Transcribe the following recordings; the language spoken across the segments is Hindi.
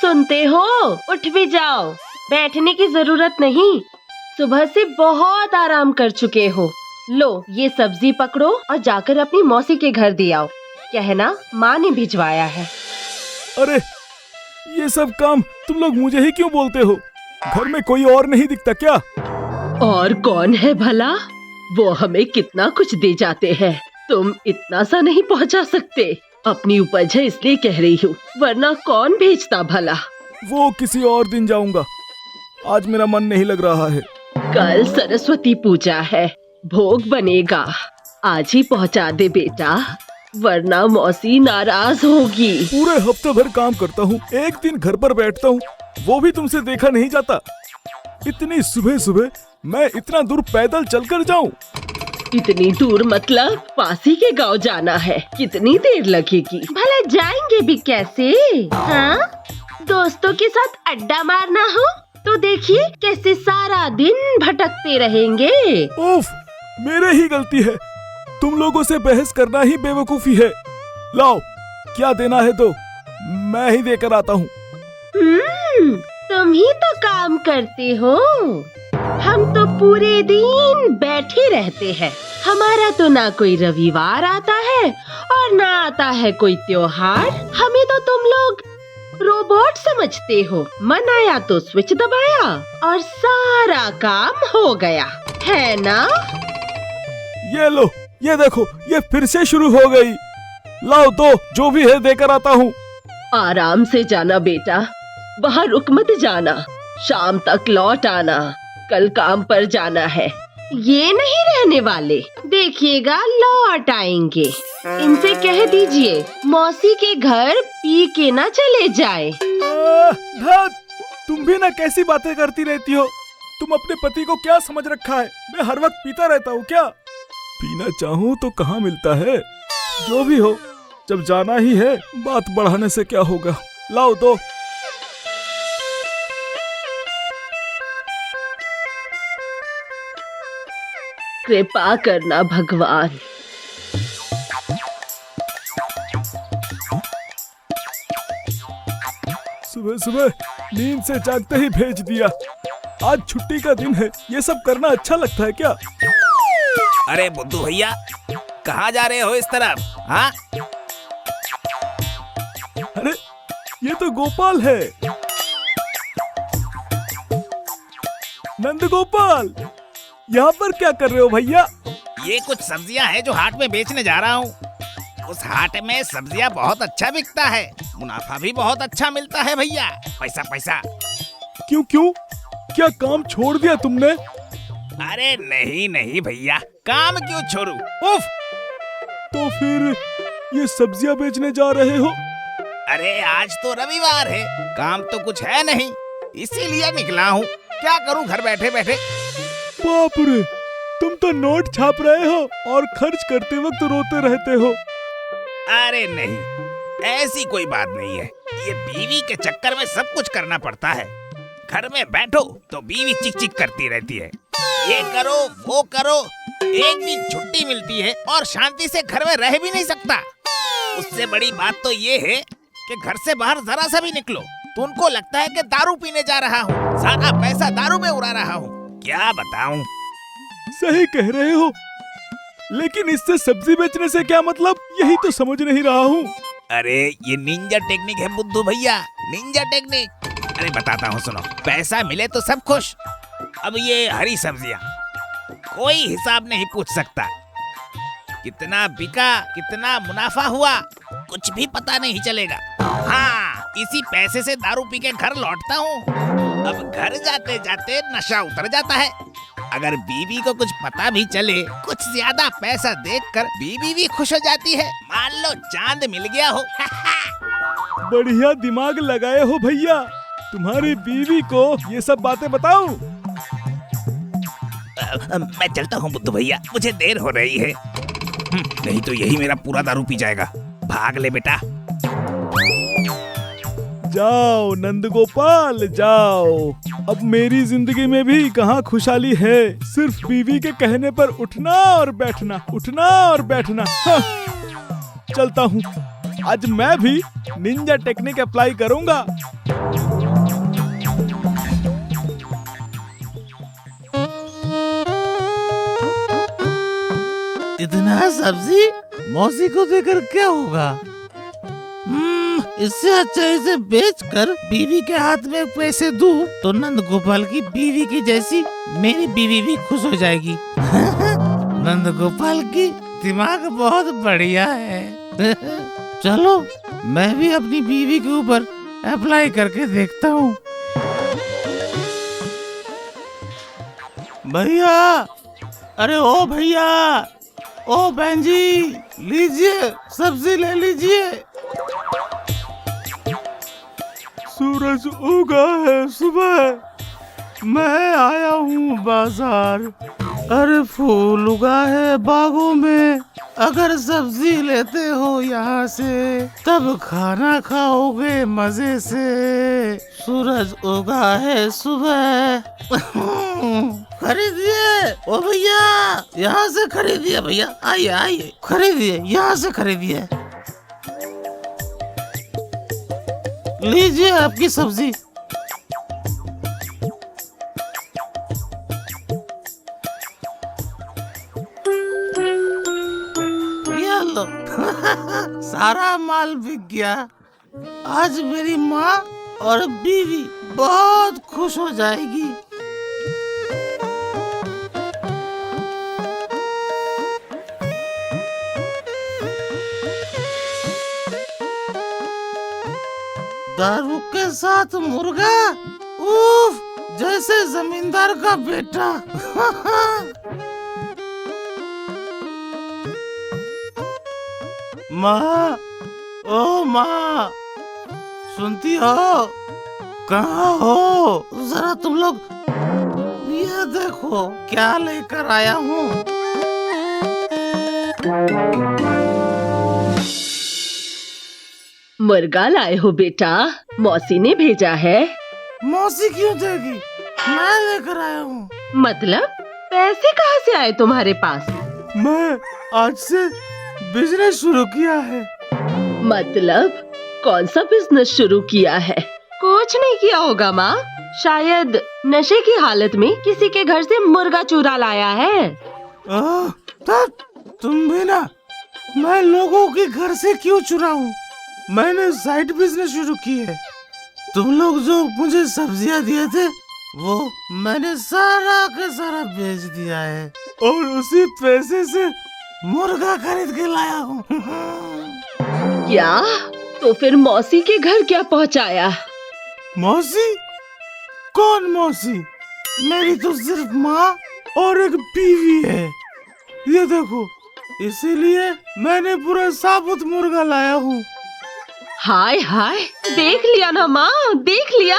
सुनते हो? उठ भी जाओ, बैठने की जरूरत नहीं। सुबह से बहुत आराम कर चुके हो। लो ये सब्जी पकड़ो और जाकर अपनी मौसी के घर दे आओ। कहना माँ ने भिजवाया है। अरे ये सब काम तुम लोग मुझे ही क्यों बोलते हो? घर में कोई और नहीं दिखता क्या? और कौन है भला? वो हमें कितना कुछ दे जाते हैं, तुम इतना सा नहीं पहुंचा सकते। अपनी उपज है इसलिए कह रही हूँ, वरना कौन भेजता भला। वो किसी और दिन जाऊंगा, आज मेरा मन नहीं लग रहा है। कल सरस्वती पूजा है, भोग बनेगा। आज ही पहुंचा दे बेटा, वरना मौसी नाराज होगी। पूरे हफ्ते भर काम करता हूँ, एक दिन घर पर बैठता हूँ, वो भी तुमसे देखा नहीं जाता। इतनी सुबह सुबह मैं इतना दूर पैदल चलकर जाऊँ? इतनी दूर मतलब पास ही के गांव जाना है। कितनी देर लगेगी? भला जाएंगे भी कैसे? हाँ? दोस्तों के साथ अड्डा मारना हो तो देखिए कैसे सारा दिन भटकते रहेंगे। उफ, मेरे ही गलती है। तुम लोगों से बहस करना ही बेवकूफी है। लाओ क्या देना है दो, मैं ही देकर आता हूँ। तुम ही तो काम करते हो, हम तो पूरे दिन बैठे रहते हैं। हमारा तो ना कोई रविवार आता है और ना आता है कोई त्योहार। हमें तो तुम लोग रोबोट समझते हो। मन आया तो स्विच दबाया और सारा काम हो गया, है ना? ये लो, ये देखो, ये फिर से शुरू हो गई। लाओ दो, जो भी है देकर आता हूँ। आराम से जाना बेटा, वहाँ रुक मत जाना। शाम तक लौट आना, कल काम पर जाना है। ये नहीं रहने वाले, देखिएगा लौट आएंगे। इनसे कह दीजिए मौसी के घर पी के ना चले जाए। धत, तुम भी ना कैसी बातें करती रहती हो। तुम अपने पति को क्या समझ रखा है? मैं हर वक्त पीता रहता हूँ क्या? पीना चाहूँ तो कहाँ मिलता है? जो भी हो, जब जाना ही है, बात बढ़ाने से क्या होगा। लाओ दो। कृपा करना भगवान। सुबह सुबह नींद से जागते ही भेज दिया। आज छुट्टी का दिन है, ये सब करना अच्छा लगता है क्या? अरे बुद्धू भैया, कहाँ जा रहे हो इस तरफ? हाँ? अरे ये तो गोपाल है। नंद गोपाल, यहाँ पर क्या कर रहे हो भैया? ये कुछ सब्जियां हैं जो हाट में बेचने जा रहा हूँ। उस हाट में सब्जियां बहुत अच्छा बिकता है, मुनाफा भी बहुत अच्छा मिलता है भैया। पैसा पैसा। क्यों क्यों, क्या काम छोड़ दिया तुमने? अरे नहीं नहीं भैया, काम क्यों छोड़ू? उफ! तो फिर ये सब्जियां बेचने जा रहे हो? अरे आज तो रविवार है, काम तो कुछ है नहीं, इसीलिए निकला हूँ। क्या करूँ घर बैठे बैठे। बाप रे, तुम तो नोट छाप रहे हो और खर्च करते वक्त रोते रहते हो। अरे नहीं, ऐसी कोई बात नहीं है। ये बीवी के चक्कर में सब कुछ करना पड़ता है। घर में बैठो तो बीवी चिक चिक करती रहती है, ये करो वो करो। एक दिन छुट्टी मिलती है और शांति से घर में रह भी नहीं सकता। उससे बड़ी बात तो ये है कि घर से बाहर जरा सा भी निकलो तो उनको लगता है कि दारू पीने जा रहा हूँ, सारा पैसा दारू में उड़ा रहा हूँ। क्या बताऊँ। सही कह रहे हो, लेकिन इससे सब्जी बेचने से क्या मतलब, यही तो समझ नहीं रहा हूँ। अरे ये निंजा टेक्निक है बुद्धू भैया, निंजा टेक्निक। अरे बताता हूँ सुनो, पैसा मिले तो सब खुश। अब ये हरी सब्जियाँ कोई हिसाब नहीं पूछ सकता, कितना बिका कितना मुनाफा हुआ कुछ भी पता नहीं चलेगा। हाँ, इसी पैसे से दारू पी के घर लौटता हूँ। अब घर जाते जाते नशा उतर जाता है। अगर बीवी को कुछ पता भी चले, कुछ ज्यादा पैसा देखकर बीवी भी खुश हो जाती है। मान लो चांद मिल गया हो। बढ़िया दिमाग लगाए हो भैया। तुम्हारी बीवी को ये सब बातें बताऊं? मैं चलता हूँ बुद्धू भैया, मुझे देर हो रही है। नहीं तो यही मेरा पूरा दारू पी जाएगा। भाग ले बेटा। जाओ नंदगोपाल जाओ, अब मेरी जिंदगी में भी कहाँ खुशहाली है। सिर्फ बीवी के कहने पर उठना और बैठना, उठना और बैठना। हाँ। चलता हूँ, आज मैं भी निंजा टेक्निक अप्लाई करूँगा। बिना सब्जी मौसी को देकर क्या होगा? इससे अच्छा इसे बेचकर बीवी के हाथ में पैसे दूं तो नंद गोपाल की बीवी की जैसी मेरी बीवी भी खुश हो जाएगी। नंद गोपाल की दिमाग बहुत बढ़िया है। चलो मैं भी अपनी बीवी के ऊपर अप्लाई करके देखता हूँ। भैया, अरे ओ भैया, ओ बहन जी, लीजिए सब्जी ले लीजिए। सूरज उगा है सुबह, मैं आया हूँ बाजार। अरे फूल उगा है बागों में, अगर सब्जी लेते हो यहाँ से तब खाना खाओगे मजे से। सूरज उगा है सुबह। खरीदिए ओ भैया, यहाँ से खरीदिए भैया, आइए आइए खरीदिए, यहाँ से खरीदिए। लीजिए आपकी सब्जी। ये लो। सारा माल बिक गया। आज मेरी माँ और बीवी बहुत खुश हो जाएगी। दारू के साथ मुर्गा, उफ, जैसे जमींदार का बेटा। माँ, ओ माँ, सुनती हो? कहाँ हो? जरा तुम लोग ये देखो क्या लेकर आया हूँ। मुर्गा लाए हो बेटा? मौसी ने भेजा है। मौसी क्यों देगी? मैं लेकर आया हूँ। मतलब पैसे कहाँ से आए तुम्हारे पास? मैं आज से बिजनेस शुरू किया है। मतलब कौन सा बिजनेस शुरू किया है? कुछ नहीं किया होगा माँ, शायद नशे की हालत में किसी के घर से मुर्गा चुरा लाया है। तब तुम भी ना, मैं लोगों के घर से क्यों चुराऊं? मैंने साइड बिजनेस शुरू की है। तुम लोग जो मुझे सब्जियां दिए थे वो मैंने सारा का सारा बेच दिया है और उसी पैसे से मुर्गा खरीद के लाया हूँ। क्या? तो फिर मौसी के घर क्या पहुँचाया? मौसी? कौन मौसी? मेरी तो सिर्फ माँ और एक बीवी है। ये देखो, इसीलिए मैंने पूरा साबुत मुर्गा लाया हूँ। हाय हाय, देख लिया ना माँ, देख लिया।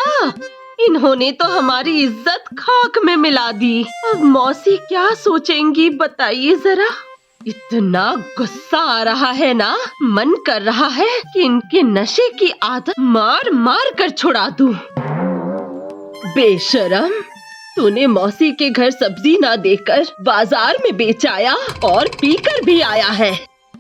इन्होंने तो हमारी इज्जत खाक में मिला दी। अब मौसी क्या सोचेंगी बताइए जरा। इतना गुस्सा आ रहा है ना, मन कर रहा है कि इनके नशे की आदत मार मार कर छुड़ा दूं। बेशरम, तूने मौसी के घर सब्जी ना देकर बाजार में बेच आया और पीकर भी आया है।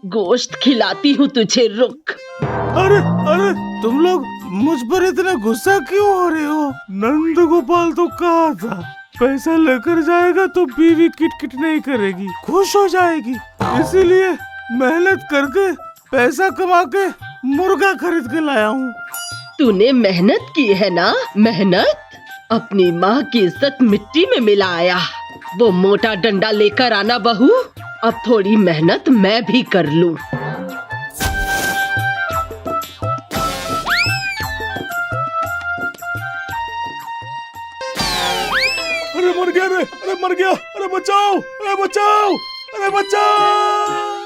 गोश्त खिलाती हूँ तुझे, रुक। अरे अरे, तुम लोग मुझ पर इतना गुस्सा क्यों हो रहे हो? नंद गोपाल तो कहा था पैसा लेकर जाएगा तो बीवी किटकिट नहीं करेगी, खुश हो जाएगी। इसीलिए मेहनत करके पैसा कमा के मुर्गा खरीद के लाया हूँ। तूने मेहनत की है ना? मेहनत? अपनी माँ की इज्जत मिट्टी में मिलाया। वो मोटा डंडा लेकर आना बहू, अब थोड़ी मेहनत मैं भी कर लूँ। अरे मर गया रे, अरे मर गया, अरे बचाओ, अरे बचाओ, अरे बचाओ।